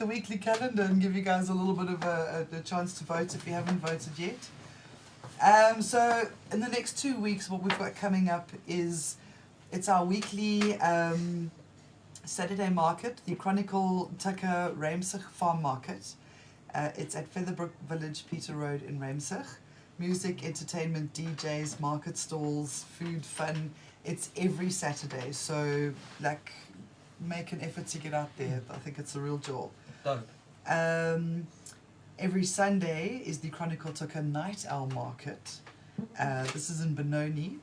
the weekly calendar and give you guys a little bit of a chance to vote if you haven't voted yet. So in the next 2 weeks, what we've got coming up is it's our weekly Saturday market, the Chronicle Tucker Ramsich Farm Market. It's at Featherbrook Village, Peter Road in Ramsich. Music, entertainment, DJs, market stalls, food, fun. It's every Saturday, so like make an effort to get out there. I think it's a real joy. Dope. Every Sunday is the Chronicle Tucker Night Owl Market. This is in Benoni.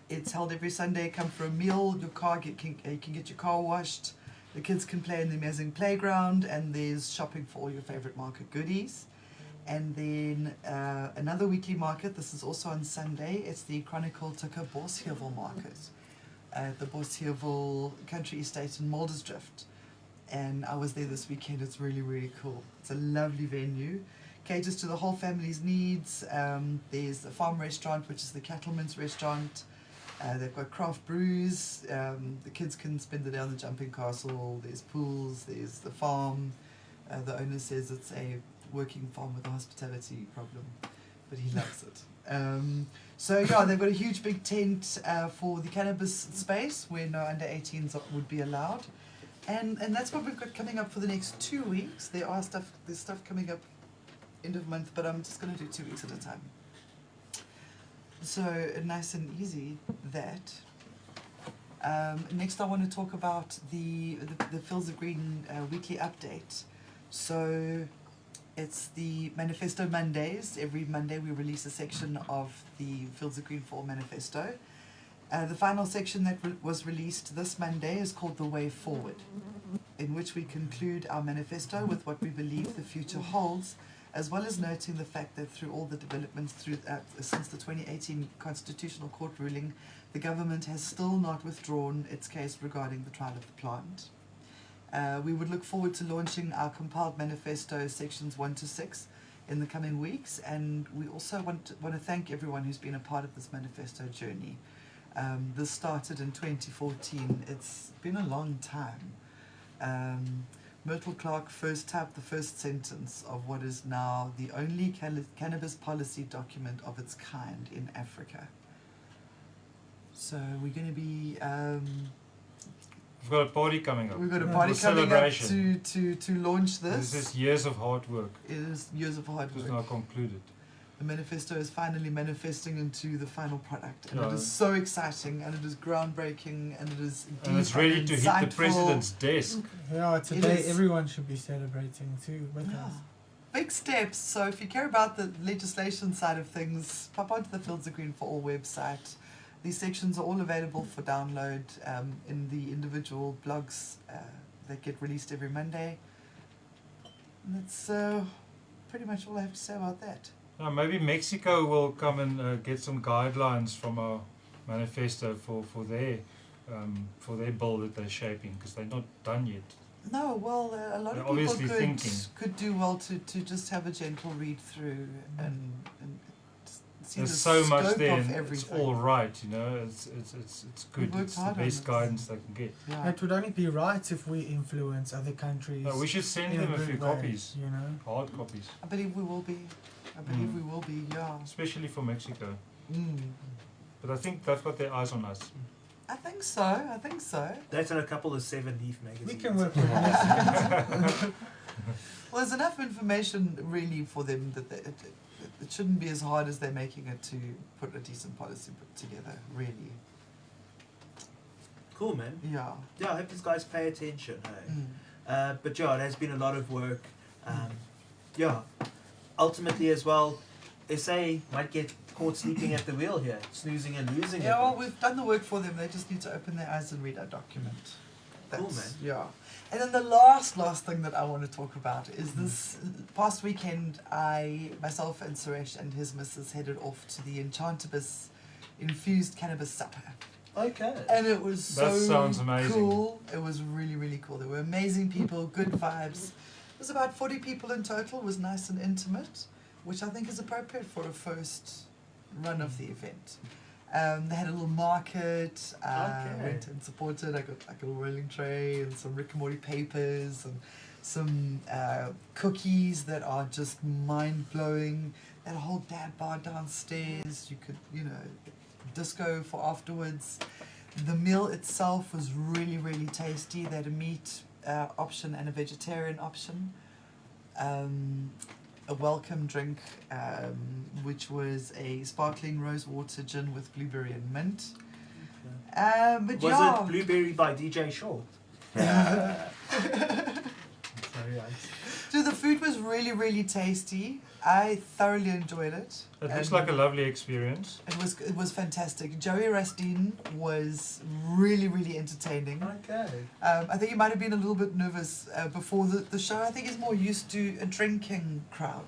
It's held every Sunday. Come for a meal. Your car you can get your car washed. The kids can play in the amazing playground, and there's shopping for all your favorite market goodies. And then another weekly market. This is also on Sunday. It's the Chronicle Tucker Bosheuvel Market at the Bosheuvel Country Estate in Muldersdrift. And I was there this weekend. It's really, really cool. It's a lovely venue. Caters to the whole family's needs. There's a farm restaurant, which is the Cattleman's Restaurant. They've got craft brews. The kids can spend the day on the jumping castle. There's pools. There's the farm. The owner says it's a working farm with a hospitality problem, but he loves it. So yeah, they've got a huge big tent for the cannabis space where no under 18s would be allowed. And that's what we've got coming up for the next 2 weeks. There's stuff coming up end of month, but I'm just going to do 2 weeks at a time. So nice and easy that. Next I want to talk about the Fields of Green weekly update. So it's the Manifesto Mondays. Every Monday we release a section of the Fields of Green Fall Manifesto. The final section that was released this Monday is called The Way Forward, in which we conclude our manifesto with what we believe the future holds, as well as noting the fact that through all the developments since the 2018 Constitutional Court ruling, the government has still not withdrawn its case regarding the trial of the plant. We would look forward to launching our compiled manifesto sections 1 to 6 in the coming weeks, and we also want to thank everyone who's been a part of this manifesto journey. This started in 2014. It's been a long time. Myrtle Clarke first typed the first sentence of what is now the only cannabis policy document of its kind in Africa. So we're going to be... we've got a party coming up. We've got a party coming up to launch this. This is years of hard work. It is years of hard work. It's now concluded. The manifesto is finally manifesting into the final product, and it is so exciting, and it is groundbreaking, and it is deep and it's ready to hit the president's desk. Yeah, today everyone should be celebrating too with us. Big steps. So if you care about the legislation side of things, pop onto the Fields of Green for All website. These sections are all available for download in the individual blogs that get released every Monday. And that's pretty much all I have to say about that. Maybe Mexico will come and get some guidelines from our manifesto for their bill that they're shaping, because they're not done yet. No, well, a lot of people could do well to just have a gentle read through and see There's the so scope much there, of and everything. it's all right, you know. It's good. It's the best guidance they can get. Yeah. It would only be right if we influence other countries. No, we should send them a few copies, you know, hard copies. I believe we will be. I believe we will be. Yeah. Especially for Mexico. Mm. But I think they've got their eyes on us. I think so. I think so. That's in a couple of 7-leaf magazines. we can work with that. Well, there's enough information really for them that it shouldn't be as hard as they're making it to put a decent policy together. Really. Cool, man. Yeah. Yeah, I hope these guys pay attention. Hey? Mm. But yeah, it has been a lot of work. Yeah. Ultimately as well, SA might get caught sleeping at the wheel here, snoozing and losing it. Yeah, well, we've done the work for them. They just need to open their eyes and read our document. Cool, man. Yeah. And then the last thing that I want to talk about is this past weekend, myself and Suresh and his missus headed off to the Cannabis infused cannabis supper. Okay. And it was so sounds amazing. cool. It was really, really cool. There were amazing people, good vibes. It was about 40 people in total. It was nice and intimate, which I think is appropriate for a first run of the event. They had a little market. Went and supported. I got like a rolling tray and some Rick and Morty papers and some cookies that are just mind-blowing. That whole dab bar downstairs, you could, you know, disco for afterwards. The meal itself was really, really tasty. They had a meat option and a vegetarian option. A welcome drink, which was a sparkling rose water gin with blueberry and mint. But Was yeah. it Blueberry by DJ Short? Sorry, So the food was really, really tasty. I thoroughly enjoyed it. It looks like a lovely experience. It was fantastic. Joey Rastine was really, really entertaining. Okay. I think he might have been a little bit nervous before the show. I think he's more used to a drinking crowd.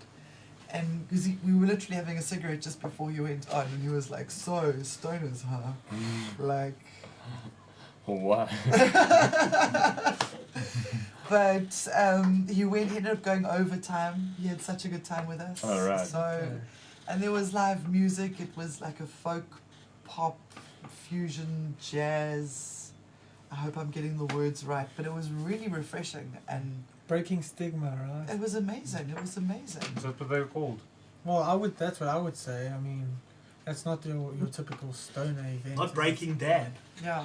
And because we were literally having a cigarette just before he went on, and he was like, "So, stoners, huh?" Like. What? But he ended up going overtime. He had such a good time with us. All right. So, and there was live music. It was like a folk, pop, fusion, jazz. I hope I'm getting the words right, but it was really refreshing and breaking stigma, right? it was amazing. It was amazing. Is that what they're called? Well, that's what I would say. I mean, that's not your typical stoner event. Not breaking dab. Yeah.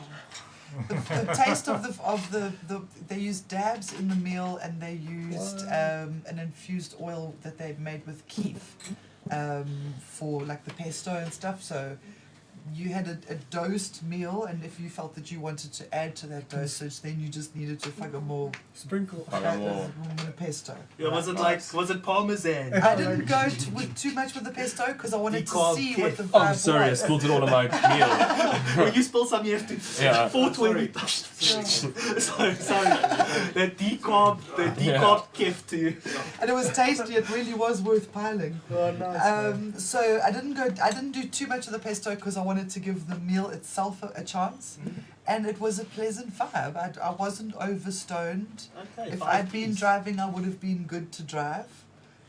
The taste of the they used dabs in the meal, and they used an infused oil that they'd made with keef for like the pesto and stuff. So you had a dosed meal, and if you felt that you wanted to add to that dosage, then you just needed to more Sprinkle. pesto. Yeah, was it Parmesan? I didn't go with too much with the pesto because I wanted to see what the vibe Oh, I'm sorry, I was. spilled it all on my meal. When you spill some, you have to. Yeah. 420. Sorry. The decarb gift to you. And it was tasty. It really was worth piling. Oh, nice. So I didn't do too much of the pesto because I wanted to give the meal itself a chance, and it was a pleasant vibe. I wasn't overstoned. Okay, If I'd been driving, I would have been good to drive.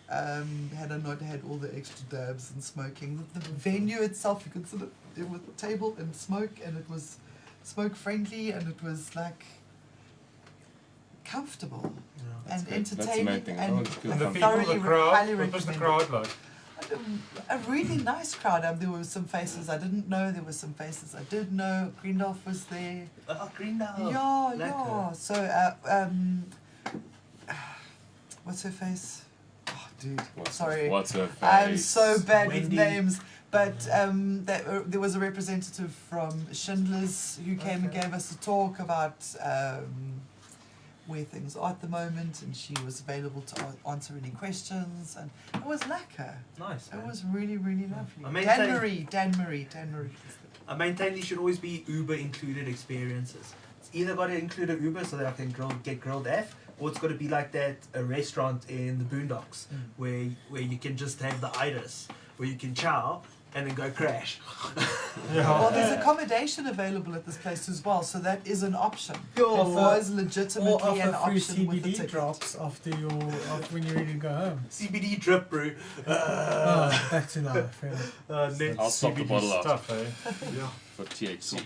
Had I not had all the extra dabs and smoking, the venue itself, you could sit there with a table and smoke, and it was smoke friendly, and it was like comfortable and good. entertaining, That's amazing. and That's good. And the I people, thoroughly the crowd, highly what was the recommend crowd it. like? A really nice crowd. There were some faces I didn't know. There were some faces I did know. Greendorf was there. Oh, Greendale. Yeah. So, what's her face? Oh, dude. Sorry. What's her face? I'm so bad with Wendy. names. But there was a representative from Schindler's who came and gave us a talk about where things are at the moment, and she was available to answer any questions, and it was lacquer. Nice. It Man. was really, really lovely. I maintain- Dan Marie. I maintain these should always be Uber included experiences. It's either got to include an Uber so that I can get grilled F, or it's got to be like that a restaurant in the Boondocks where you can just have the itis, where you can chow and then go crash. Well, there's accommodation available at this place as well, so that is an option. Yo. It was Or legitimately an offer free option with the CBD ticket. drops after when you're ready to go home. CBD drip brew. That's enough. Yeah. I'll stop the CBD bottle stuff, off eh? Yeah. for THC.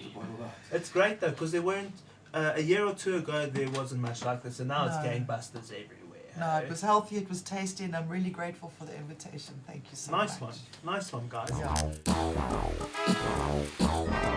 It's great though, because there weren't a year or two ago there wasn't much like this, and now it's No. gangbusters everywhere. No, it was healthy, it was tasty, and I'm really grateful for the invitation. Thank you so much. Nice one, guys. Yeah.